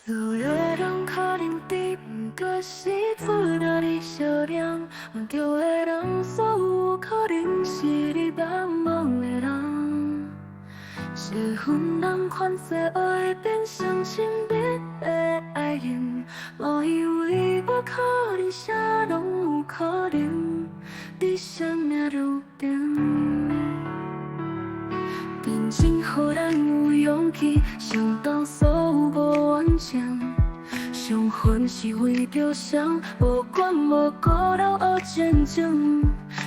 有的人可能伫毋过是自家的小念，换着的人所有可能是你茫茫的人。这份人款际会变成亲密的爱人，无以为无可能，啥拢有可能，你生命注定。真正予咱有勇气承担所有无完整，伤痕是为着谁？无管无顾了学见证，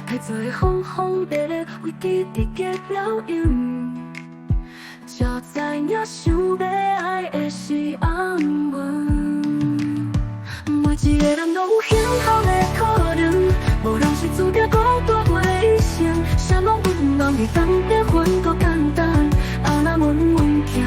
太多轰轰烈烈为记忆结了印，才知影想要爱的是安稳。每一个人都有幸福的可能，无人是注定孤单过一生，啥拢不茫的当得分够简单，啊那稳稳行，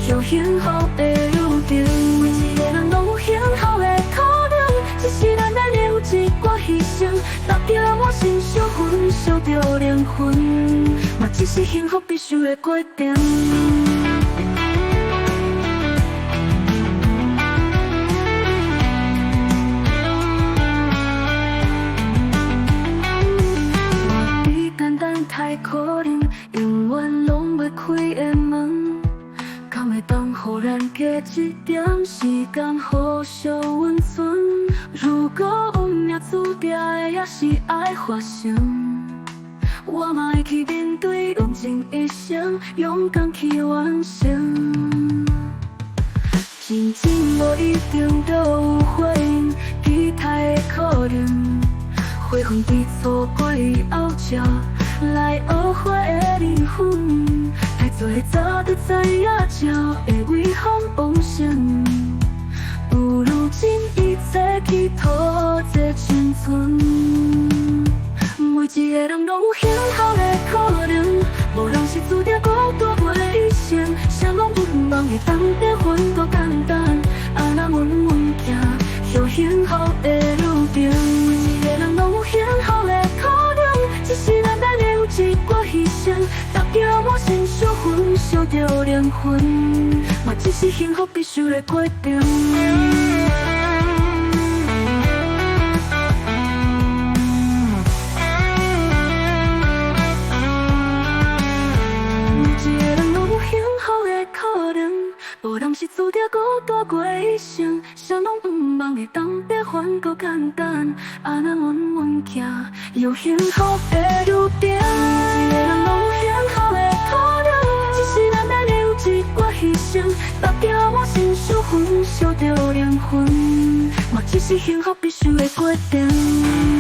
有幸福的路程。每一个人都有幸福的可能，只是咱要留一寡牺牲，搭着我心烧焚烧着灵魂，嘛只是幸福必须的过程。太可能，永远拢袂开的门，敢会当予咱加一点时间互相温存？如果运命注定的也是爱发生，我嘛会去面对，用尽一生，勇敢去完成。真正无一定都有回应，期待的可能，花粉在错过以后才来学会的灵魂，太多早就知影，才会为风往生。不如尽一切去讨这青春。每一个人拢有幸福的可能，无人是注定孤单过一生，啥拢不茫的当得分够简单，啊那稳稳行，有幸福的路程。每一个人拢有幸福的可能，只是咱一寡牺牲，搭着我心烧焚烧着灵魂，嘛只是幸福必须的过程。每一个人拢有幸福的可能，无人是注定孤单过一生，啥拢不茫的当得分够简单，啊那稳稳行，有幸福的路程。每一个人拢有幸福的可能，只是咱要留一寡牺牲，搭着我心烧焚烧着灵魂，嘛只是幸福必须的过程。